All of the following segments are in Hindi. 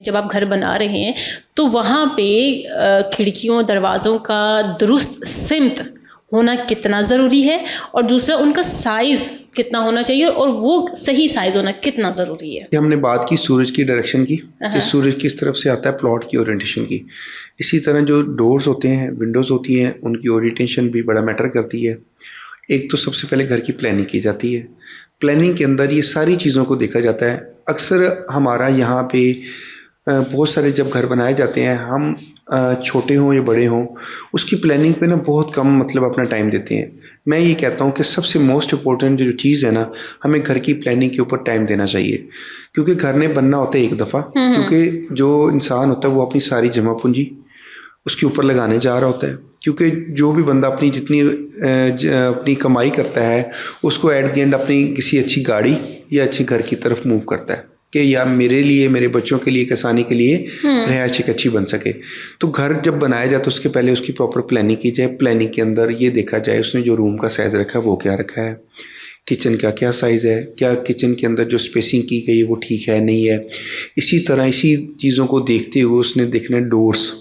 जब आप घर बना रहे हैं तो वहाँ पे खिड़कियों दरवाज़ों का दुरुस्त सिमत होना कितना ज़रूरी है, और दूसरा उनका साइज़ कितना होना चाहिए और वो सही साइज़ होना कितना ज़रूरी है। हमने बात की सूरज की डायरेक्शन की कि सूरज किस तरफ से आता है, प्लॉट की ओरिएंटेशन की। इसी तरह जो डोर्स होते हैं, विंडोज़ होती हैं, उनकी ओरिएंटेशन भी बड़ा मैटर करती है। एक तो सबसे पहले घर की प्लानिंग की जाती है। प्लानिंग के अंदर ये सारी चीज़ों को देखा जाता है। अक्सर हमारा यहाँ पे बहुत सारे जब घर बनाए जाते हैं, हम छोटे हों या बड़े हों, उसकी प्लानिंग पे ना बहुत कम मतलब अपना टाइम देते हैं। मैं ये कहता हूँ कि सबसे मोस्ट इम्पोर्टेंट जो चीज़ है ना, हमें घर की प्लानिंग के ऊपर टाइम देना चाहिए, क्योंकि घर ने बनना होता है एक दफ़ा। क्योंकि जो इंसान होता है वो अपनी सारी जमा पूंजी उसके ऊपर लगाने जा रहा होता है, क्योंकि जो भी बंदा अपनी जितनी अपनी कमाई करता है उसको एट द एंड अपनी किसी अच्छी गाड़ी या अच्छी घर की तरफ मूव करता है कि यार मेरे लिए, मेरे बच्चों के लिए, किसानी के लिए रिहायश एक अच्छी बन सके। तो घर जब बनाया जाए तो उसके पहले उसकी प्रॉपर प्लानिंग की जाए। प्लानिंग के अंदर ये देखा जाए उसने जो रूम का साइज़ रखा है वो क्या रखा है, किचन का क्या साइज़ है, क्या किचन के अंदर जो स्पेसिंग की गई है वो ठीक है नहीं है। इसी तरह इसी चीज़ों को देखते हुए उसने देखना है डोर्स,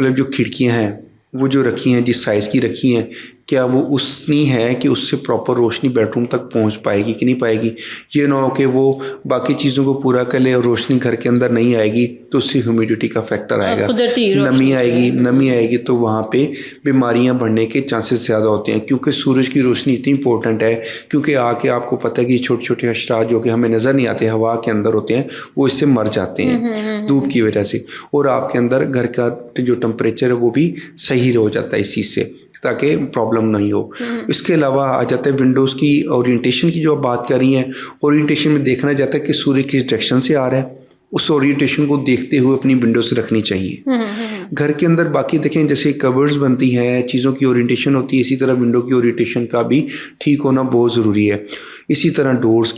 मतलब जो खिड़कियां हैं वो जो रखी हैं, जिस साइज़ की रखी हैं, क्या वो उतनी है कि उससे प्रॉपर रोशनी बेडरूम तक पहुंच पाएगी कि नहीं पाएगी। ये ना हो कि वो बाकी चीज़ों को पूरा कर ले और रोशनी घर के अंदर नहीं आएगी तो उससे ह्यूमिडिटी का फैक्टर आएगा, नमी आएगी तो वहाँ पे बीमारियाँ बढ़ने के चांसेस ज़्यादा होते हैं। क्योंकि सूरज की रोशनी इतनी इंपॉर्टेंट है, क्योंकि आके आपको पता है कि छोटे छोटे अशरात जो कि हमें नज़र नहीं आते, हवा के अंदर होते हैं, वो इससे मर जाते हैं धूप की वजह से, और आपके अंदर घर का जो टेम्परेचर है वो भी सही हो जाता है इस चीज़ से, ताकि प्रॉब्लम नहीं हो। इसके अलावा आ जाता है विंडोज़ की ओरिएंटेशन की जो आप बात कर रही हैं। ओरिएंटेशन में देखना जाता है कि सूर्य किस डायरेक्शन से आ रहा है, उस ओरिएंटेशन को देखते हुए अपनी विंडोज़ रखनी चाहिए। घर के अंदर बाकी देखें जैसे कवर्स बनती हैं, चीज़ों की ओरिएंटेशन होती है, इसी तरह विंडो की ओरिएंटेशन का भी ठीक होना बहुत ज़रूरी है। इसी तरह डोर्स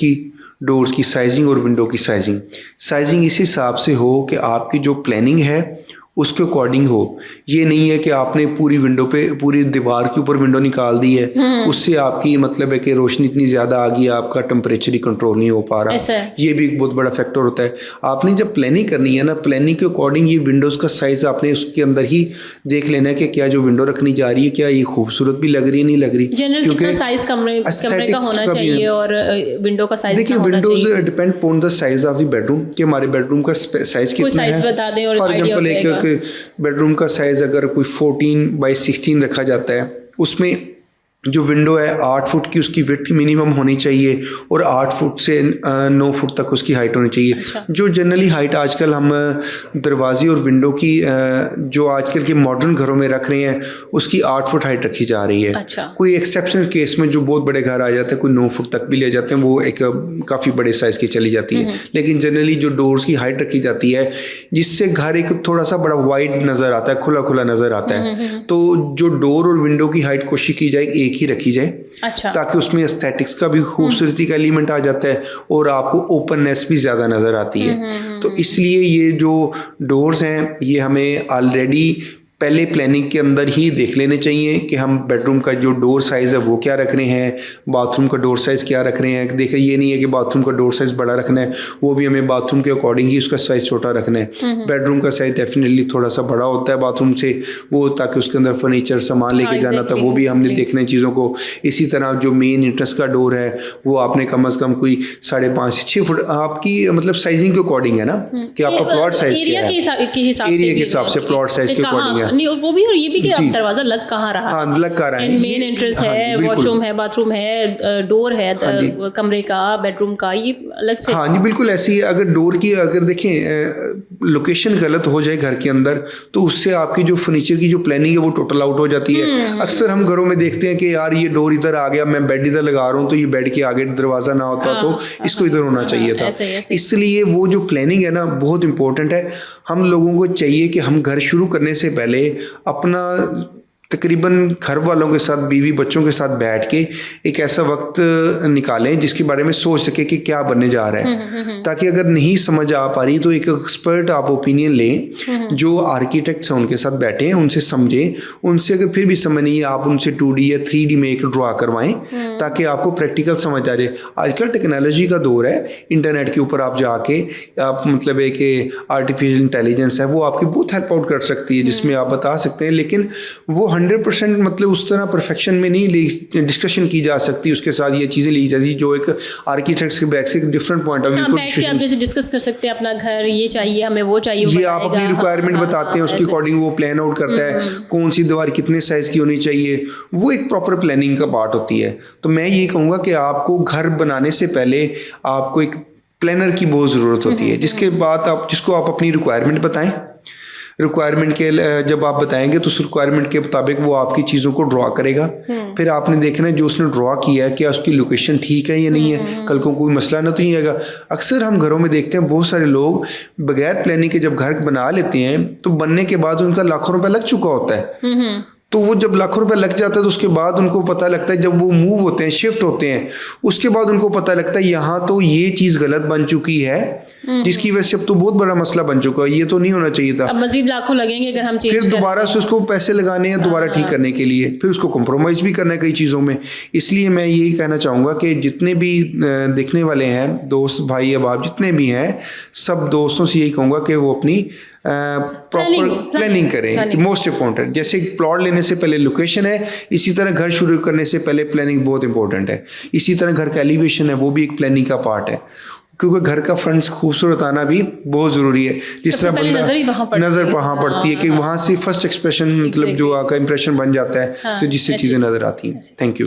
की साइजिंग और विंडो की साइजिंग इस हिसाब से हो कि आपकी जो प्लानिंग है उसके अकॉर्डिंग हो। ये नहीं है कि आपने पूरी विंडो पे, पूरी दीवार के ऊपर विंडो निकाल दी है, उससे आपकी मतलब है कि रोशनी इतनी ज़्यादा आ गई, आपका टेम्परेचर ही कंट्रोल नहीं हो पा रहा। ये भी एक बहुत बड़ा फैक्टर होता है। आपने जब प्लानिंग करनी है ना, प्लानिंग के अकॉर्डिंग ये विंडोज़ का साइज़ आपने उसके अंदर ही देख लेना है कि क्या जो विंडो रखनी जा रही है क्या ये खूबसूरत भी लग रही है, नहीं लग रही। क्योंकि साइज कमरे का होना चाहिए और विंडो का साइज देखिए Windows depend on the size of the bedroom कि हमारे बेडरूम का साइज कितना है। बता दें और फॉर एग्जांपल एक बेडरूम का साइज अगर कोई 14x16 रखा जाता है, उसमें जो विंडो है 8 फुट की उसकी विड्थ मिनिमम होनी चाहिए और 8 फुट से 9 फुट तक उसकी हाइट होनी चाहिए। अच्छा। जो जनरली हाइट आजकल हम दरवाजे और विंडो की जो आजकल के मॉडर्न घरों में रख रहे हैं उसकी 8 फुट हाइट रखी जा रही है। अच्छा। कोई एक्सेप्शनल केस में जो बहुत बड़े घर आ जाते हैं कोई 9 फुट तक भी ले जाते हैं, वो एक काफ़ी बड़े साइज़ की चली जाती है। लेकिन जनरली जो डोर्स की हाइट रखी जाती है जिससे घर एक थोड़ा सा बड़ा वाइड नज़र आता है, खुला खुला नज़र आता है, तो जो डोर और विंडो की हाइट कोशिश की जाए ही रखी जाए। अच्छा। ताकि उसमें एस्थेटिक्स का भी खूबसूरती का एलिमेंट आ जाता है और आपको ओपननेस भी ज़्यादा नज़र आती है। तो इसलिए ये जो डोर्स हैं ये हमें ऑलरेडी पहले प्लानिंग के अंदर ही देख लेने चाहिए कि हम बेडरूम का जो डोर साइज़ है वो क्या रख रहे हैं, बाथरूम का डोर साइज़ क्या रख रहे हैं। देखिए ये नहीं है कि बाथरूम का डोर साइज़ बड़ा रखना है, वो भी हमें बाथरूम के अकॉर्डिंग ही उसका साइज़ छोटा रखना है। बेडरूम का साइज़ डेफिनेटली थोड़ा सा बड़ा होता है बाथरूम से, वो ताकि उसके अंदर फर्नीचर सामान लेके जाना था, वो भी हमने देखने चीज़ों को। इसी तरह जो मेन एंट्रेंस का डोर है वो आपने कम अज़ कम कोई 5.5 से 6 फुट आपकी मतलब साइजिंग के अकॉर्डिंग है ना कि आपका प्लॉट साइज़ क्या है, एरिया के हिसाब से प्लॉट साइज़ के अकॉर्डिंग है। नहीं, वो भी, और ये भी कि अब दरवाजा लग कहाँ रहा है। हाँ, लग कहाँ रहा है, मेन एंट्रेंस है, वॉशरूम है, बाथरूम है, डोर है कमरे का, बेडरूम का, ये अलग से। हाँ जी बिल्कुल ऐसी है। अगर डोर की अगर देखें लोकेशन गलत हो जाए घर के अंदर तो उससे आपकी जो फर्नीचर की जो प्लानिंग है वो टोटल आउट हो जाती है। अक्सर हम घरों में देखते हैं कि यार ये डोर इधर आ गया, मैं बेड इधर लगा रहा हूँ तो ये बेड के आगे दरवाजा ना होता तो इसको इधर होना चाहिए था। इसलिए वो जो प्लानिंग है ना बहुत इंपॉर्टेंट है। हम लोगों को चाहिए कि हम घर शुरू करने से पहले अपना तकरीबन घर वालों के साथ, बीवी बच्चों के साथ बैठ के एक ऐसा वक्त निकालें जिसके बारे में सोच सके कि क्या बनने जा रहा है, ताकि अगर नहीं समझ आ पा रही तो एक एक्सपर्ट आप ओपिनियन लें, जो आर्किटेक्ट्स हैं उनके साथ बैठें, उनसे समझें, उनसे अगर फिर भी समझ नहीं आप उनसे 2D या 3D में एक ड्रा करवाएं, ताकि आपको प्रैक्टिकल समझ आ जाए। आजकल टेक्नोलॉजी का दौर है, इंटरनेट के ऊपर आप जाके आप मतलब एक आर्टिफिशियल इंटेलिजेंस है वो आपकी बहुत हेल्प आउट कर सकती है, जिसमें आप बता सकते हैं, लेकिन वो 100% मतलब उस तरह परफेक्शन में नहीं डिस्कशन की जा सकती, उसके साथ ये चीज़ें ली जाती जो एक आर्किटेक्ट्स के बैक से एक डिफरेंट पॉइंट ऑफ व्यू को आप जैसे डिस्कस कर सकते हैं अपना घर ये चाहिए हमें, वो चाहिए, ये आप अपनी रिक्वायरमेंट बताते हैं, उसके अकॉर्डिंग वो प्लान आउट करता है कौन सी दीवार कितने साइज की होनी चाहिए, वो एक प्रॉपर प्लानिंग का पार्ट होती है। तो मैं ये कहूँगा कि आपको घर बनाने से पहले आपको एक प्लानर की बहुत ज़रूरत होती है, जिसके बाद आप जिसको आप अपनी रिक्वायरमेंट बताएं, रिक्वायरमेंट के जब आप बताएंगे तो उस रिक्वायरमेंट के मुताबिक वो आपकी चीज़ों को ड्रॉ करेगा। फिर आपने देखना है जो उसने ड्रॉ किया है क्या उसकी लोकेशन ठीक है या नहीं है, कल को कोई मसला ना तो नहीं आएगा। अक्सर हम घरों में देखते हैं बहुत सारे लोग बगैर प्लानिंग के जब घर बना लेते हैं तो बनने के बाद उनका लाखों रुपए लग चुका होता है, तो वो जब लाखों रुपए लग जाता है तो उसके बाद उनको पता लगता है, जब वो मूव होते हैं, शिफ्ट होते हैं, उसके बाद उनको पता लगता है यहाँ तो ये चीज़ गलत बन चुकी है, जिसकी वजह से अब तो बहुत बड़ा मसला बन चुका है, ये तो नहीं होना चाहिए था। अब मजीद लाखों लगेंगे अगर हम चेंज फिर दोबारा से उसको पैसे लगाने हैं दोबारा ठीक करने के लिए, फिर उसको कॉम्प्रोमाइज़ भी करना है कई चीज़ों में। इसलिए मैं यही कहना चाहूँगा कि जितने भी देखने वाले हैं दोस्त भाई अहबाब जितने भी हैं, सब दोस्तों से यही कहूँगा कि वो अपनी प्रॉपर प्लानिंग करें, मोस्ट इम्पोर्टेंट। जैसे प्लॉट लेने से पहले लोकेशन है, इसी तरह घर शुरू करने से पहले प्लानिंग बहुत इंपॉर्टेंट है। इसी तरह घर का एलिवेशन है वो भी एक प्लानिंग का पार्ट है, क्योंकि घर का फ्रंट खूबसूरत आना भी बहुत ज़रूरी है। जिस तरह नज़र वहाँ पड़ती है कि वहाँ से फर्स्ट एक्सप्रेशन मतलब जो आपका इंप्रेशन बन जाता है, तो जिससे चीज़ें नज़र आती हैं। Thank you.